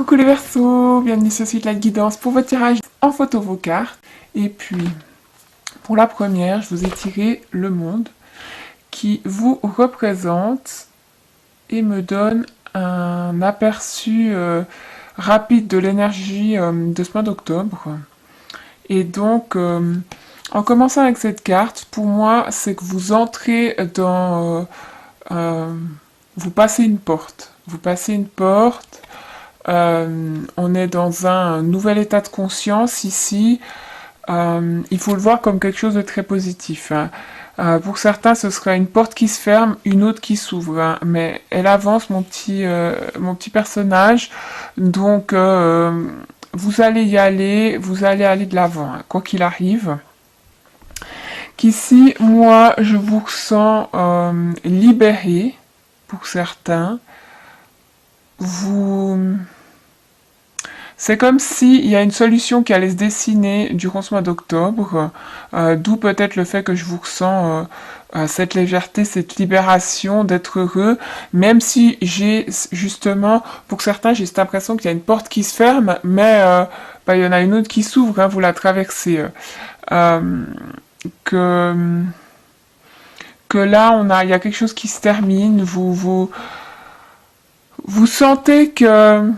Coucou les Verseaux, bienvenue sur le site La Guidance pour votre tirage en photo vos cartes. Et puis, pour la première, je vous ai tiré le monde qui vous représente et me donne un aperçu rapide de l'énergie de ce mois d'octobre. Et donc, en commençant avec cette carte, pour moi, c'est que vous entrez dans... vous passez une porte. Vous passez une porte. On est dans un nouvel état de conscience ici. Il faut le voir comme quelque chose de très positif, hein. Pour certains, ce sera une porte qui se ferme, une autre qui s'ouvre, hein. Mais elle avance, mon petit personnage. Donc, vous allez y aller, vous allez aller de l'avant, hein, quoi qu'il arrive. Qu'ici, moi, je vous ressens libéré, pour certains. C'est comme s'il y a une solution qui allait se dessiner durant ce mois d'octobre, d'où peut-être le fait que je vous ressens cette légèreté, cette libération d'être heureux, même si j'ai justement, pour certains, j'ai cette impression qu'il y a une porte qui se ferme, mais il y en a une autre qui s'ouvre, hein, vous la traversez. Que, que là, il y a quelque chose qui se termine, vous sentez que...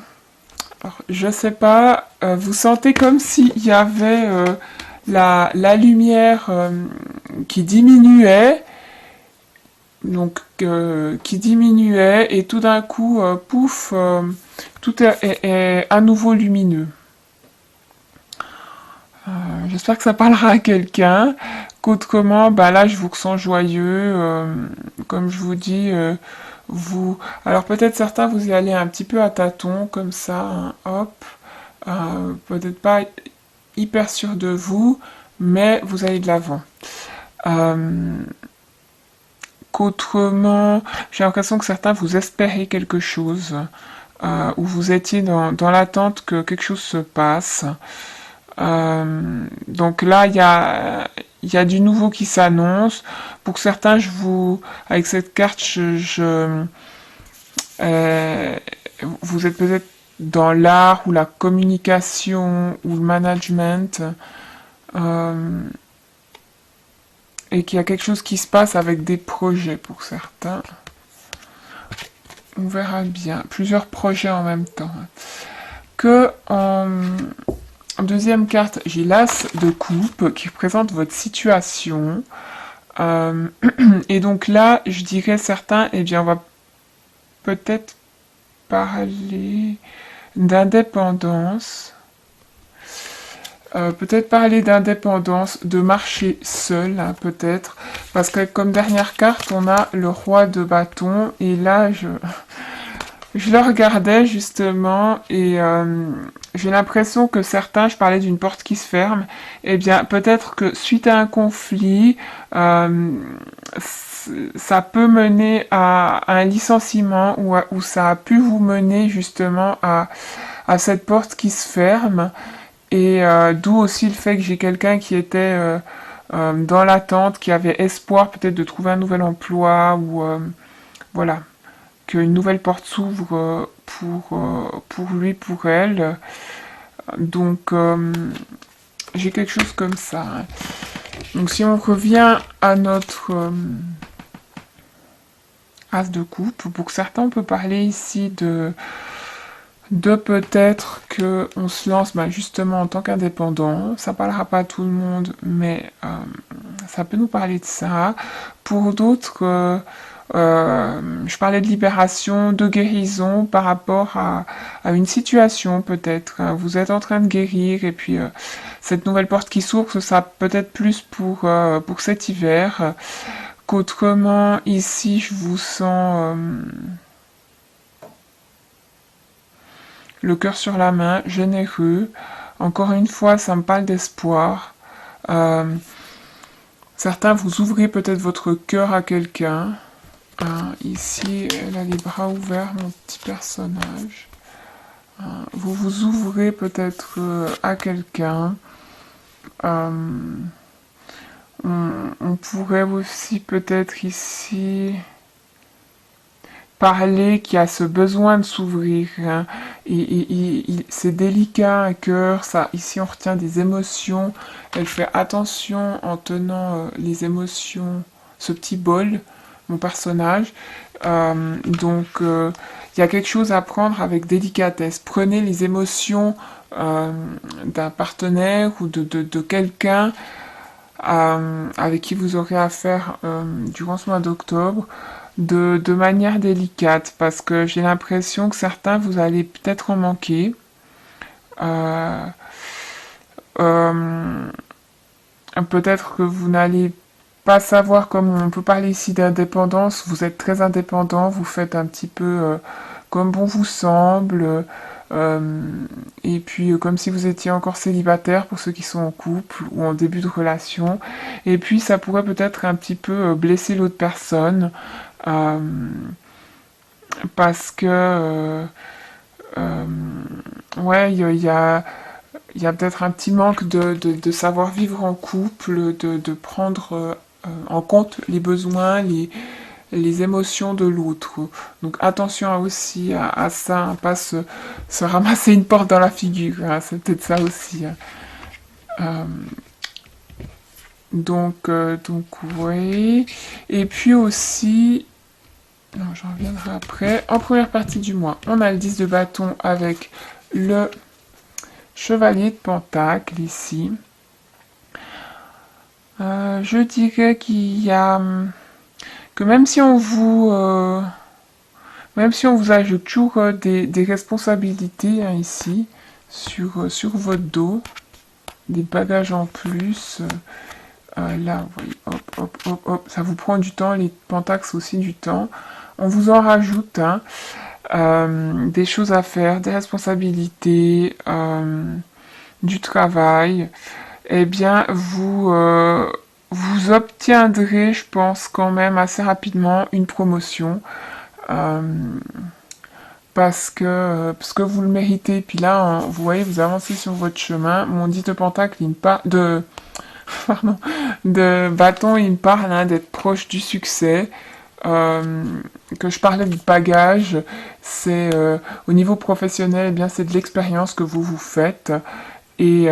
Alors, je sais pas, vous sentez comme s'il y avait la lumière qui diminuait, donc qui diminuait, et tout d'un coup, pouf, tout est à nouveau lumineux. J'espère que ça parlera à quelqu'un, qu'autrement, là, je vous ressens joyeux, comme je vous dis, Alors peut-être certains, vous y allez un petit peu à tâtons, comme ça, hein, hop, peut-être pas hyper sûr de vous, mais vous allez de l'avant. Qu'autrement, j'ai l'impression que certains, vous espérez quelque chose, ou vous étiez dans l'attente que quelque chose se passe. Donc là, il y a du nouveau qui s'annonce. Pour certains, avec cette carte, vous êtes peut-être dans l'art ou la communication ou le management, et qu'il y a quelque chose qui se passe avec des projets pour certains. On verra bien. Plusieurs projets en même temps. Que en deuxième carte, j'ai l'As de coupe qui représente votre situation. Et donc là, je dirais certains, eh bien, on va peut-être parler d'indépendance. Peut-être parler d'indépendance, de marcher seul, hein, peut-être. Parce que comme dernière carte, on a le roi de bâton. Et là, je le regardais justement et j'ai l'impression que certains, je parlais d'une porte qui se ferme, eh bien peut-être que suite à un conflit, ça peut mener à un licenciement ou ça a pu vous mener justement à cette porte qui se ferme. Et d'où aussi le fait que j'ai quelqu'un qui était dans l'attente, qui avait espoir peut-être de trouver un nouvel emploi ou voilà, qu'une nouvelle porte s'ouvre pour lui, pour elle. Donc j'ai quelque chose comme ça, hein. Donc si on revient à notre As de coupe, pour certains on peut parler ici de peut-être qu'on se lance justement en tant qu'indépendant. Ça parlera pas à tout le monde, mais ça peut nous parler de ça. Pour d'autres, je parlais de libération, de guérison par rapport à une situation peut-être. Vous êtes en train de guérir et puis cette nouvelle porte qui s'ouvre, ce sera peut-être plus pour cet hiver. Qu'autrement, ici, je vous sens... le cœur sur la main, généreux. Encore une fois, ça me parle d'espoir. Certains, vous ouvrez peut-être votre cœur à quelqu'un. Ici, elle a les bras ouverts, mon petit personnage. Vous vous ouvrez peut-être à quelqu'un. On pourrait aussi peut-être ici parler, qui a ce besoin de s'ouvrir. Hein. C'est délicat, un cœur. Ça, ici, on retient des émotions. Elle fait attention en tenant les émotions, ce petit bol, mon personnage. Donc, il y a quelque chose à prendre avec délicatesse. Prenez les émotions d'un partenaire ou de quelqu'un avec qui vous aurez affaire durant ce mois d'octobre de manière délicate, parce que j'ai l'impression que certains, vous allez peut-être en manquer. Euh, euh, Peut-être que vous n'allez pas savoir, comme on peut parler ici d'indépendance, vous êtes très indépendant, vous faites un petit peu comme bon vous semble, et puis comme si vous étiez encore célibataire pour ceux qui sont en couple ou en début de relation, et puis ça pourrait peut-être un petit peu blesser l'autre personne, euh, parce que euh, ouais, il y a peut-être un petit manque de savoir vivre en couple, de prendre en compte les besoins, les émotions de l'autre. Donc attention aussi à ça, hein, pas se ramasser une porte dans la figure, hein, c'est peut-être ça aussi. Hein. Euh, donc oui. Et puis aussi, non, j'en reviendrai après. En première partie du mois, on a le 10 de bâton avec le chevalier de pentacle ici. Je dirais qu'il y a que même si on vous ajoute toujours des responsabilités hein, ici sur votre dos, des bagages en plus. Là, vous voyez, hop, hop, hop, hop, ça vous prend du temps. Les pentacles c'est aussi du temps. On vous en rajoute hein, des choses à faire, des responsabilités, du travail. Eh bien, vous obtiendrez, je pense, quand même assez rapidement une promotion. Euh, parce que vous le méritez. Puis là, vous voyez, vous avancez sur votre chemin. Mon 10 de pentacle, pardon, de bâton, il me parle hein, d'être proche du succès. Que je parlais de bagage, c'est au niveau professionnel, eh bien c'est de l'expérience que vous faites. Et,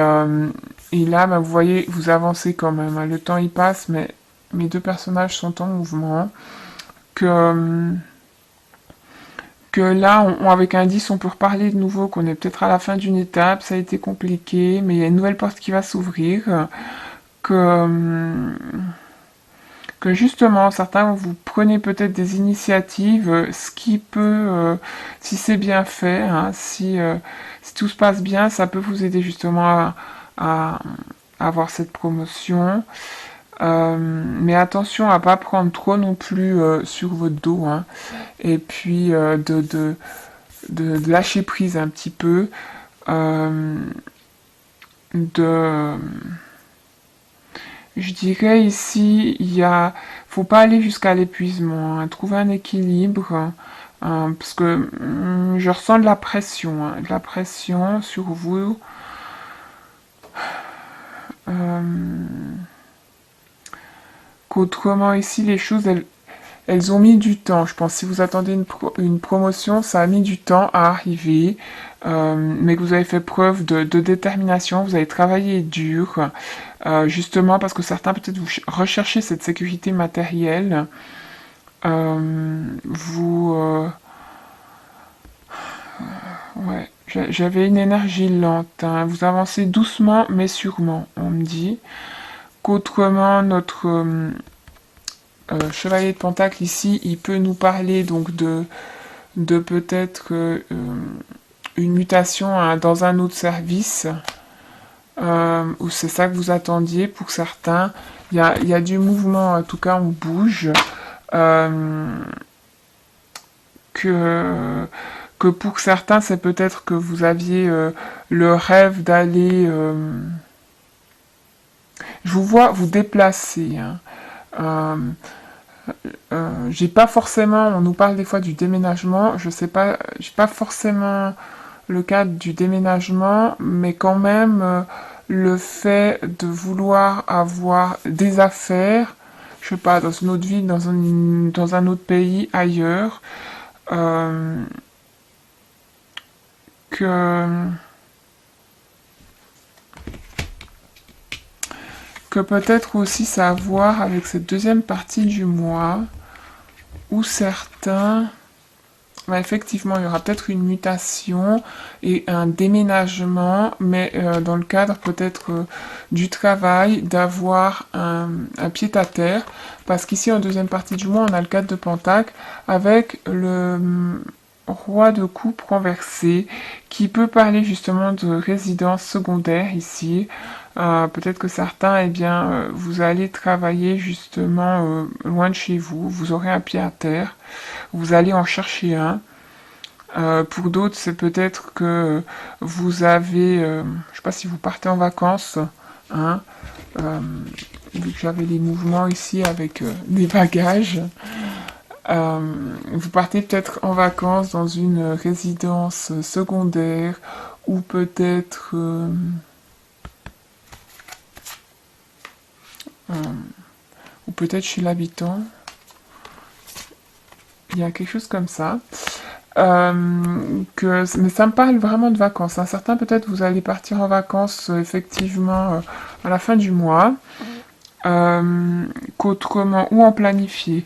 et là, bah, vous voyez, vous avancez quand même. Hein. Le temps il passe, mais mes deux personnages sont en mouvement. Que, que là, avec un 10, on peut reparler de nouveau, qu'on est peut-être à la fin d'une étape, ça a été compliqué, mais il y a une nouvelle porte qui va s'ouvrir. Que, que justement, certains, vous prenez peut-être des initiatives, ce qui peut, si c'est bien fait, hein, si tout se passe bien, ça peut vous aider justement à avoir cette promotion. Mais attention à pas prendre trop non plus sur votre dos, hein, et puis de lâcher prise un petit peu, de je dirais ici, faut pas aller jusqu'à l'épuisement, hein, trouver un équilibre, parce que je ressens hein, de la pression sur vous. Euh, Qu'autrement ici, les choses, elles ont mis du temps. Je pense si vous attendez une promotion, ça a mis du temps à arriver, mais que vous avez fait preuve de détermination, vous avez travaillé dur, justement parce que certains peut-être vous recherchez cette sécurité matérielle. Vous, ouais, j'avais une énergie lente. Hein. Vous avancez doucement mais sûrement, on me dit. Qu'autrement, notre chevalier de pentacle ici, il peut nous parler donc de peut-être une mutation hein, dans un autre service, ou c'est ça que vous attendiez pour certains. Il y a du mouvement, en tout cas on bouge. Que, que pour certains, c'est peut-être que vous aviez le rêve d'aller... je vous vois vous déplacer. Hein. J'ai pas forcément, on nous parle des fois du déménagement, je sais pas, j'ai pas forcément le cadre du déménagement, mais quand même le fait de vouloir avoir des affaires, je sais pas, dans une autre ville, dans un autre pays, ailleurs, euh, que peut-être aussi ça a à voir avec cette deuxième partie du mois, où certains, bah, effectivement, il y aura peut-être une mutation et un déménagement, mais dans le cadre peut-être du travail, d'avoir un pied-à-terre, parce qu'ici en deuxième partie du mois, on a le 4 de Pentacle avec le roi de coupe renversé, qui peut parler justement de résidence secondaire ici. Peut-être que certains, eh bien, vous allez travailler justement loin de chez vous, vous aurez un pied à terre, vous allez en chercher un. Pour d'autres, c'est peut-être que vous avez, je sais pas si vous partez en vacances, hein, euh, vu que j'avais les mouvements ici avec des bagages. Vous partez peut-être en vacances dans une résidence secondaire ou peut-être chez l'habitant. Il y a quelque chose comme ça. Mais ça me parle vraiment de vacances. Hein. Certains peut-être vous allez partir en vacances effectivement à la fin du mois, qu'autrement ou en planifier.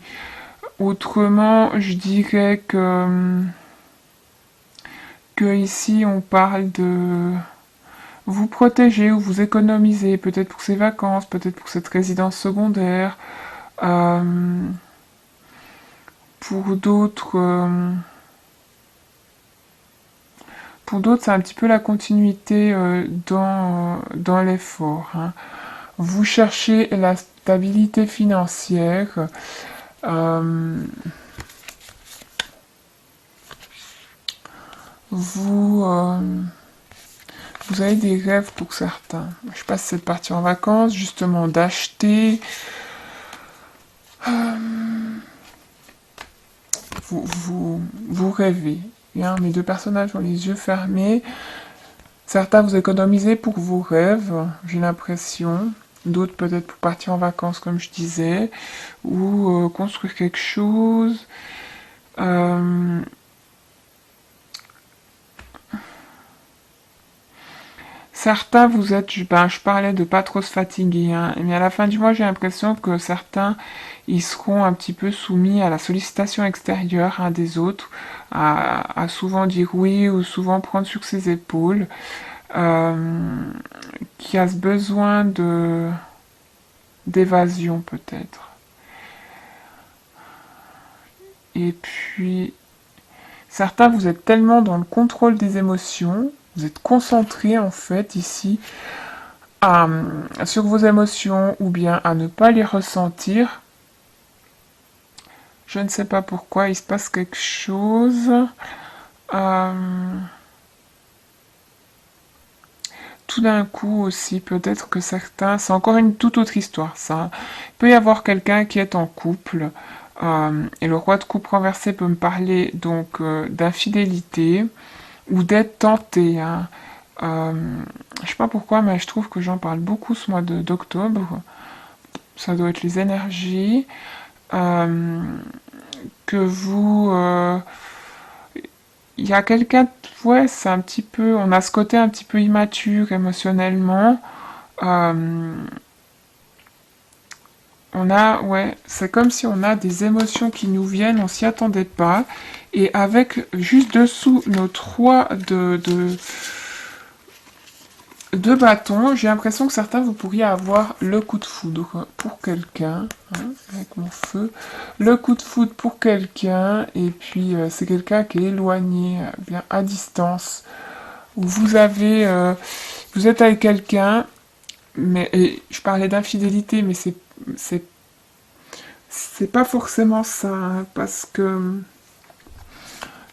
Autrement, je dirais que ici on parle de vous protéger ou vous économiser, peut-être pour ces vacances, peut-être pour cette résidence secondaire. Euh, pour d'autres, c'est un petit peu la continuité dans l'effort. Hein. Vous cherchez la stabilité financière. Euh, vous, vous avez des rêves pour certains. Je sais pas si c'est de partir en vacances, justement d'acheter. Vous rêvez. Hein, mes deux personnages ont les yeux fermés. Certains vous économisez pour vos rêves, j'ai l'impression. D'autres peut-être pour partir en vacances, comme je disais, ou construire quelque chose. Certains, vous êtes, je parlais de pas trop se fatiguer, hein, mais à la fin du mois, j'ai l'impression que certains, ils seront un petit peu soumis à la sollicitation extérieure hein, des autres, à souvent dire oui ou souvent prendre sur ses épaules, qui a ce besoin d'évasion peut-être. Et puis, certains, vous êtes tellement dans le contrôle des émotions, vous êtes concentré en fait ici sur vos émotions ou bien à ne pas les ressentir. Je ne sais pas pourquoi, il se passe quelque chose. Tout d'un coup aussi, peut-être que certains, c'est encore une toute autre histoire ça. Il peut y avoir quelqu'un qui est en couple, et le roi de coupe renversé peut me parler donc d'infidélité ou d'être tenté. Hein. Je sais pas pourquoi, mais je trouve que j'en parle beaucoup ce mois d'octobre. Ça doit être les énergies. Que vous... il y a quelqu'un... Ouais, c'est un petit peu... On a ce côté un petit peu immature émotionnellement. On a... Ouais, c'est comme si on a des émotions qui nous viennent, on s'y attendait pas. Et avec juste dessous notre roi de bâton, j'ai l'impression que certains vous pourriez avoir le coup de foudre pour quelqu'un, hein, avec mon feu, le coup de foudre pour quelqu'un, et puis c'est quelqu'un qui est éloigné, bien à distance, où vous avez, vous êtes avec quelqu'un, mais et je parlais d'infidélité, mais c'est pas forcément ça, hein, parce que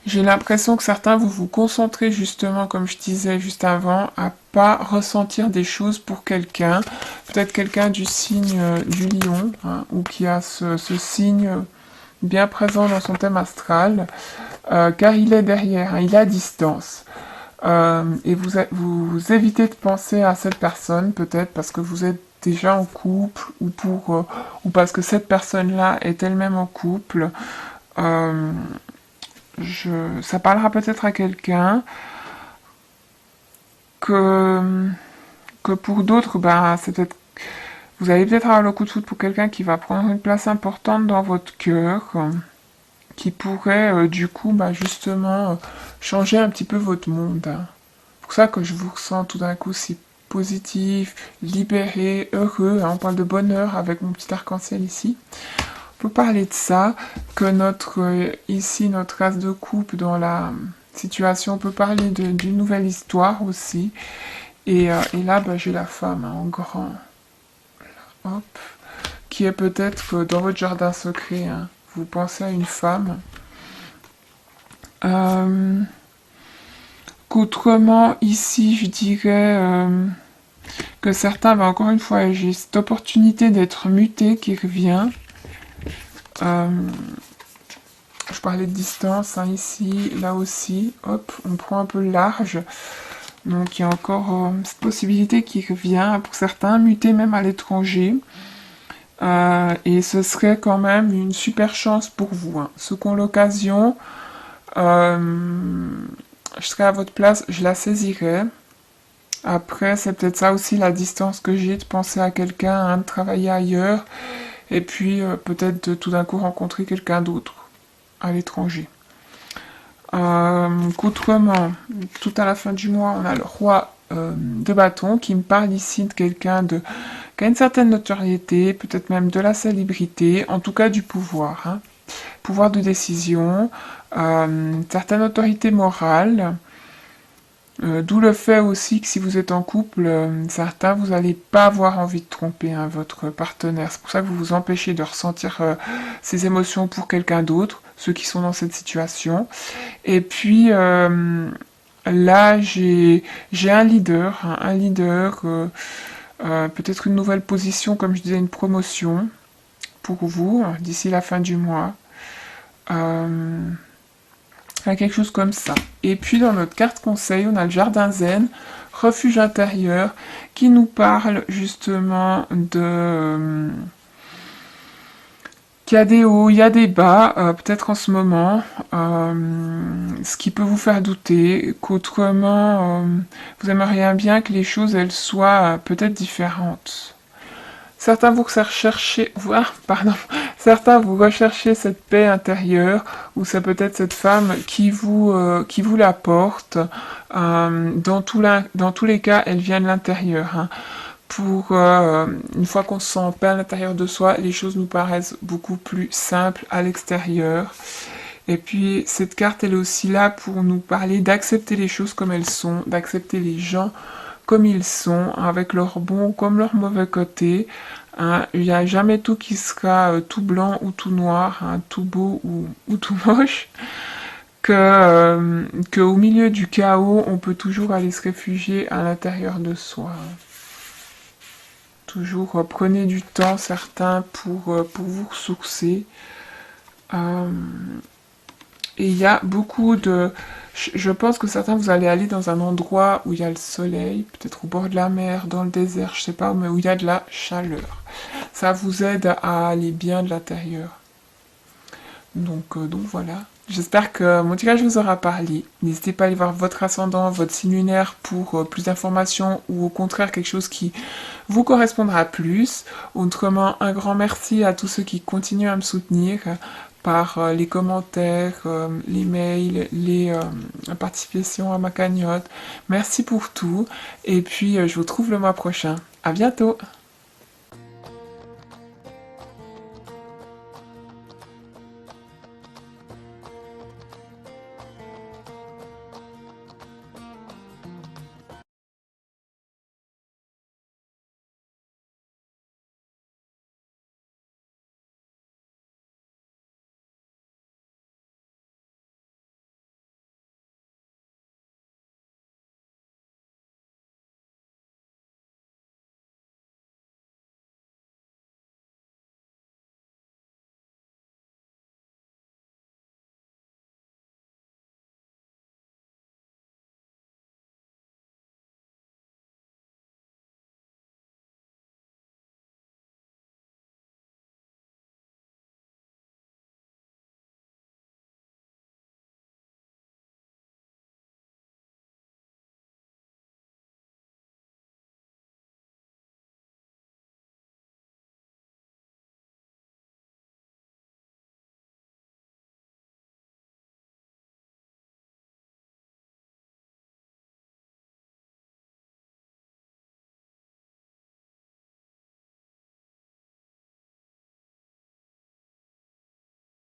j'ai l'impression que certains vous vous concentrez justement, comme je disais juste avant, à pas ressentir des choses pour quelqu'un. Peut-être quelqu'un du signe du lion, hein, ou qui a ce signe bien présent dans son thème astral, car il est derrière, hein, il est à distance. Et vous évitez de penser à cette personne, peut-être parce que vous êtes déjà en couple, ou parce que cette personne-là est elle-même en couple. ça parlera peut-être à quelqu'un que, que pour d'autres, ben, c'est peut-être, vous allez peut-être avoir le coup de foudre pour quelqu'un qui va prendre une place importante dans votre cœur, qui pourrait du coup, ben, justement, changer un petit peu votre monde, hein. C'est pour ça que je vous ressens tout d'un coup si positif, libéré, heureux, hein. On parle de bonheur avec mon petit arc-en-ciel ici. On peut parler de ça, que ici, notre race de couple dans la situation, on peut parler d'une nouvelle histoire aussi. Et là, bah, j'ai la femme, hein, en grand, hop, qui est peut-être dans votre jardin secret, hein. Vous pensez à une femme. Qu'autrement, ici, je dirais que certains, bah, encore une fois, j'ai cette opportunité d'être muté qui revient. Je parlais de distance, hein, ici, là aussi, hop, on prend un peu large. Donc il y a encore cette possibilité qui revient pour certains, muter même à l'étranger. Et ce serait quand même une super chance pour vous, hein. Ceux qui ont l'occasion, je serais à votre place, je la saisirais. Après, c'est peut-être ça aussi la distance que j'ai de penser à quelqu'un, hein, de travailler ailleurs, et puis peut-être de tout d'un coup rencontrer quelqu'un d'autre à l'étranger. Qu'autrement, tout à la fin du mois, on a le roi de bâton qui me parle ici de quelqu'un qui a une certaine notoriété, peut-être même de la célébrité, en tout cas du pouvoir, hein. Pouvoir de décision, certaine autorité morale, d'où le fait aussi que si vous êtes en couple, certains, vous n'allez pas avoir envie de tromper, hein, votre partenaire. C'est pour ça que vous vous empêchez de ressentir ces émotions pour quelqu'un d'autre, ceux qui sont dans cette situation. Et puis là, j'ai un leader, hein, peut-être une nouvelle position, comme je disais, une promotion pour vous d'ici la fin du mois. Quelque chose comme ça. Et puis dans notre carte conseil, on a le jardin zen, refuge intérieur, qui nous parle justement de... qu'il y a des hauts, il y a des bas, peut-être en ce moment, ce qui peut vous faire douter, qu'autrement, vous aimeriez bien que les choses, elles soient peut-être différentes. Certains vous recherchez, certains vous recherchez cette paix intérieure, ou c'est peut-être cette femme qui vous l'apporte. Dans tous les cas, elle vient de l'intérieur, hein. Une fois qu'on se sent en paix à l'intérieur de soi, les choses nous paraissent beaucoup plus simples à l'extérieur. Et puis cette carte, elle est aussi là pour nous parler d'accepter les choses comme elles sont, d'accepter les gens comme ils sont, avec leurs bons comme leurs mauvais côtés, hein. Il n'y a jamais tout qui sera tout blanc ou tout noir, hein, tout beau ou tout moche. Que au milieu du chaos, on peut toujours aller se réfugier à l'intérieur de soi. Toujours prenez du temps, certains, pour vous ressourcer. Et il y a beaucoup de... Je pense que certains, vous allez aller dans un endroit où il y a le soleil, peut-être au bord de la mer, dans le désert, je sais pas, mais où il y a de la chaleur. Ça vous aide à aller bien de l'intérieur. Donc voilà. J'espère que mon tirage vous aura parlé. N'hésitez pas à aller voir votre ascendant, votre signe lunaire pour plus d'informations ou au contraire quelque chose qui vous correspondra plus. Autrement, un grand merci à tous ceux qui continuent à me soutenir par les commentaires, les mails, la participation à ma cagnotte. Merci pour tout. Et puis, je vous retrouve le mois prochain. À bientôt!